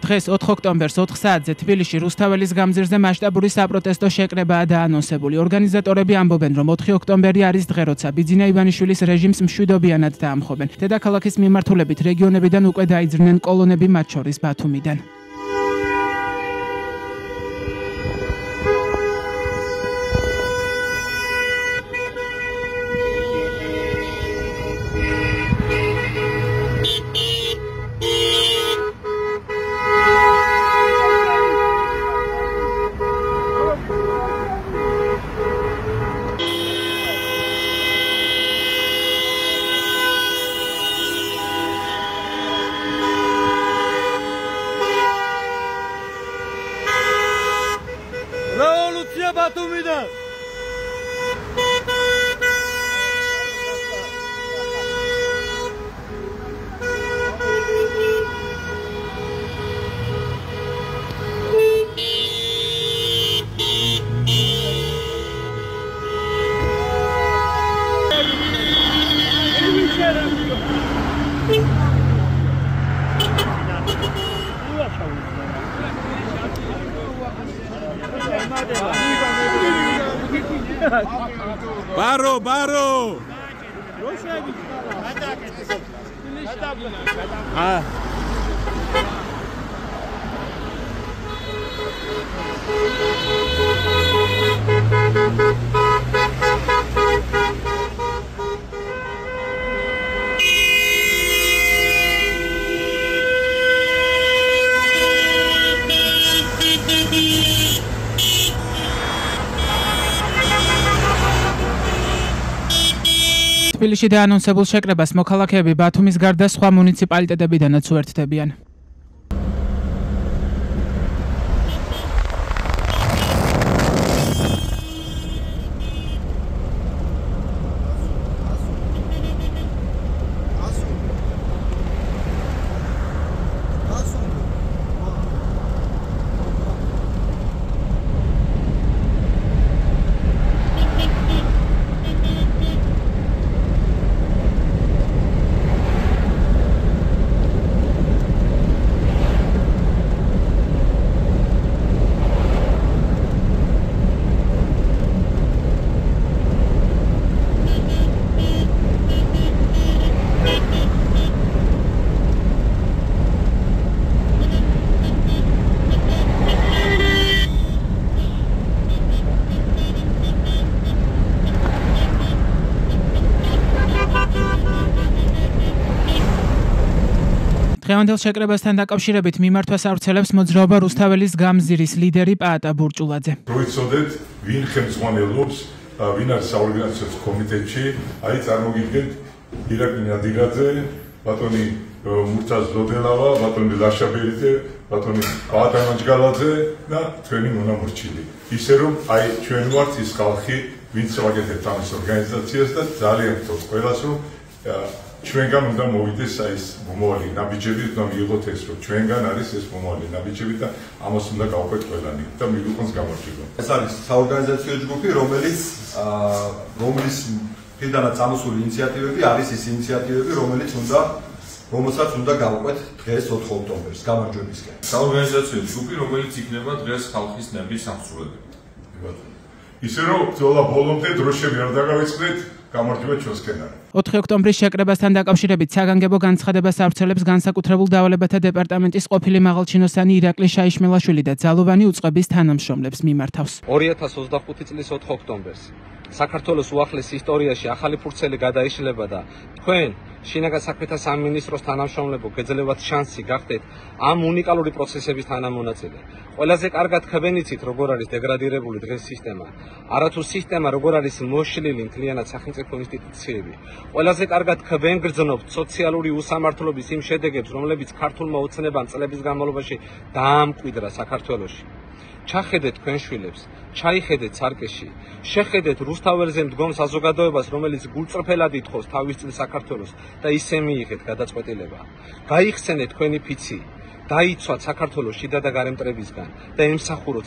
დღეს 4 ოქტომბერს 4 საათზე თბილისში რუსთაველის გამზირზე მასშტაბური საპროტესტო შეკრებაა დაანონსებული. ორგანიზატორები ამბობენ, რომ 4 ოქტომბერი არის დღე, როცა ბიძინა ივანიშვილის რეჟიმს მშვიდობიანად დაამხობენ. დედაქალაქის მიმართულებით რეგიონებიდან უკვე დაიძრნენ კოლონები, მათ შორის ბათუმიდან. Revoluția Batumidan! Baro, baro! თბილისში დაანონსებულ შეკრებას მოქალაქეები ბათუმის გარდა სხვა მუნიციპალიტეტებიდანაც უერთდებიან. დღევანდელ შეკრებასთან დაკავშირებით მიმართვას ავრცელებს მოძრაობა რუსთაველის გამზირის ლიდერი პაატა ბურჭულაძე. Როიცოდეთ ვინ ხელმძღვანელობს, ვინ არის საორგანიზაციო კომიტეტში, აი წარმოგიდგენთ ირაკლი ნადირაძე, ბატონი მურთაზ ზოდელავა, ბატონი ლაშაბერიძე, ბატონი პაატა მანჯგალაძე და ჩვენი მონამორჩილი. ისე რომ აი ჩვენ ვართ ის ხალხი, ვინც ვაკეთებთ ამის ორგანიზაციას და ძალიან გთხოვთ ყველას რომ ჩვენგან უნდა მოვიდეს ეს მომავალი ნაბიჯები, უნდა მიიღოთ ეს რომ ჩვენგან არის ეს მომავალი ნაბიჯები და ამას უნდა გავყვეთ ყველანი და მივიყვანს გამარჯვება. ეს არის საორგანიზაციო ჯგუფი, რომლის მხრიდანაც წამოსული ინიციატივები არის ის ინიციატივები, რომელსაც უნდა გავყვეთ დღეს 4 ოქტომბერს გამარჯვებისკენ. საორგანიზაციო ჯგუფი, რომელიც იქნება დღეს ხალხის ნების აღსრულებით. ისე რომ ბრძოლა ბოლომდე დროშები არ დაგავიწყდეთ, გამარჯვება ჩვენსკენ არის. 4 ოქტომბრის შეკრებასთან დაკავშირებით საგანგებო განცხადებას ავრცელებს განსაკუთრებულ დავალებათა დეპარტამენტის ყოფილი მაღალჩინოსანი ირაკლი შაიშმელაშვილი და ძალოვანი უწყების თანამშრომლებს მიმართავს. 2025 წლის 4 ოქტომბერს საქართველოს უახლეს ისტორიაში ახალი ფურცელი გადაიშლება და თქვენ შინაგან საქმეთა სამინისტროს თანამშრომლებო გეძლევათ შანსი გახდეთ ამ უნიკალური პროცესების თანამონაწილე. ყველაზე კარგად ხვენიცით როგორ არის დეგრადირებული დღეს სისტემა, არათუ სისტემა როგორ არის მოშლილი მთლიანად სახელმწიფო ინსტიტუციები. ყველაზე კარგად ხვენ გრძნობთ სოციალური უსამართლობის იმ შედეგებს, რომლებიც ქართულმა ოცნებამ წლების განმავლობაში დაამკვიდრა საქართველოში. ჩახედეთ თქვენ შვილებს, ჩაიხედეთ სარკეში, შეხედეთ რუსთაველზე მდგომ საზოგადოებას, რომელიც გულწრფელად ითხოვს თავის წინ საქართველოს და ისე მიიღეთ გადაწყვეტილება. გაიხსენეთ თქვენი ფიცი. დაიცვათ საქართველოს შიდა და გარემტრებისგან და ემსახუროთ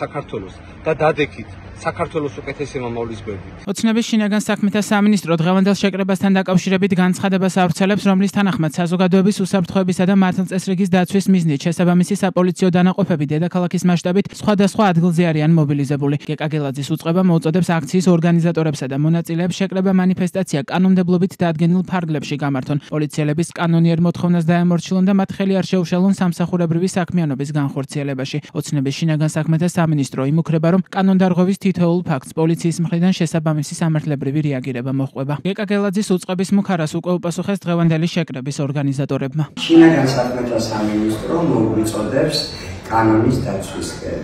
საქართველოს და დადექით საქართველოს უკეთესი მომავლის გვერდით. ოცნების შინაგან საქმეთა სამინისტრო დღევანდელ შეკრებასთან დაკავშირებით განცხადებას ავრცელებს, რომლის თანახმად საზოგადოების უსაფრთხოებისა და მართლწესრიგის დაცვის მიზნით შესაბამისი საპოლიციო დანაყოფები დედაქალაქის მასშტაბით სხვადასხვა ადგილზე არიან მობილიზებული. გეკა გელაძის უწყება მოუწოდებს აქციის ორგანიზატორებსა და მონაწილეებს შეკრება მანიფესტაცია კანონმდებლობით დადგენილ ფარგლებში გამართონ. პოლიციელების კანონიერ მოთხოვნას დაემორჩილონ და მათ ხელი არ შეუშალონ სამსახურებრივი საქმიანობის განხორციელებაში. ოცნების შინაგან საქმეთა სამინისტრო იმუქრება, რომ კანონდარღვევის თითოეულ ფაქტს პოლიციის მხრიდან შესაბამისი სამართლებრივი რეაგირება მოჰყვება. გეკა გელაძის უწყების მუქარას უკვე უპასუხეს დღევანდელი შეკრების ორგანიზატორებმა. შინაგან საქმეთა სამინისტრო მოგვიწოდებს კანონის დაცვისკენ.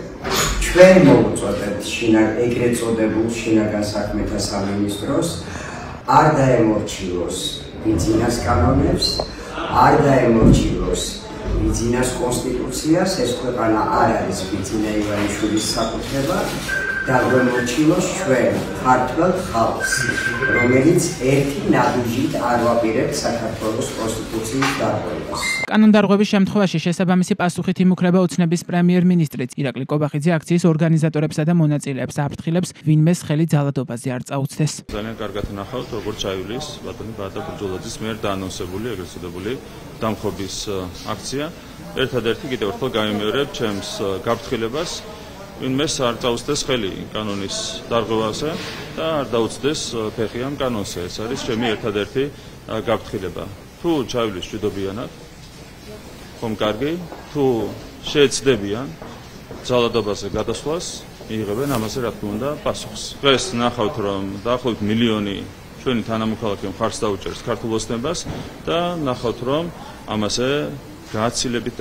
ჩვენ მოგვიწოდებთ ეგრეთ წოდებულ შინაგან საქმეთა სამინისტროს არ დაემორჩილოს ბიზნეს კანონებს, არ დაემორჩილოს ბიზნეს კონსტიტუციას, ეს ქვეყანა არ არის ბიძინა ივანიშვილის საკუთრება და გვემორჩილოს ჩვენ ქართველ ხალხს, რომელიც ერთი ნაბიჯით არ ვაპირებთ საქართველოს კონსტიტუციის დარღვევას. კანონდარღვევის შემთხვევაში შესაბამისი პასუხით იმუქრება ოცნების პრემიერ-მინისტრიც. ირაკლი კობახიძე აქციის ორგანიზატორებსა და მონაწილეებს აფრთხილებს, ვინმეს ხელი ძალადობაზე არ წაუწდეს. ძალიან კარგად ნახავთ, როგორც ჩაივლის ბატონი ბატა ბურჯულაძის მიერ დაანონსებული ეგრეთ წოდებული დამხობის აქცია. ერთადერთი კიდევ ერთხელ გამიმეორებ ჩემს გაფრთხილებას, ვინმეს არ წაუწდეს ხელი კანონის დარღვევაზე და არ დაუწდეს ფეხი ამ კანონზე. ეს არის ჩემი ერთადერთი გაფრთხილება. თუ ჩაივლის მშვიდობიანად, ხომ კარგი, თუ შეეცდებიან ძალადობაზე გადასვლას, მიიღებენ ამაზე რა თქმა უნდა პასუხს. დღეს ნახავთ, რომ დაახლოებით მილიონი ჩვენი თანამოქალაქე მხარს დაუჭერს ქართულ ოცნებას და ნახავთ, რომ ამაზე გაცილებით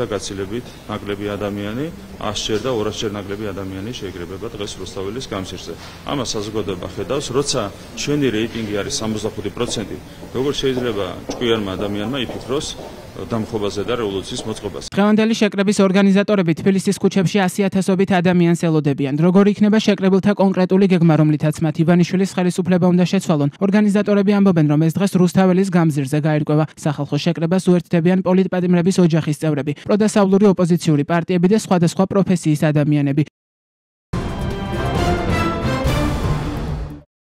ნაკლები ადამიანი, 100-ჯერ და 200-ჯერ ნაკლები ადამიანი შეიკრიბება დღეს რუსთაველის გამზირზე. ამას საზოგადოება ხედავს, როცა ჩვენი რეიტინგი არის 65%, როგორ შეიძლება ჭკვიანმა ადამიანმა იფიქროს დამხობაზე და რევოლუციის მოწყობაზე. დღევანდელი შეკრების ორგანიზატორები თბილისის ქუჩებში 100,000-ობით ადამიანს ელოდებიან. როგორ იქნება შეკრებილთა კონკრეტული გეგმა, რომლითაც მათ ივანიშვილის ხელისუფლება უნდა შეცვალონ? ორგანიზატორები ამბობენ, რომ ეს დღეს რუსთაველის გამზირზე გაირკვევა. სახალხო შეკრებას უერთდებიან პოლიტპატიმრების ოჯახის წევრები, პროდასავლური ოპოზიციური პარტიები და სხვადასხვა პროფესიის ადამიანები.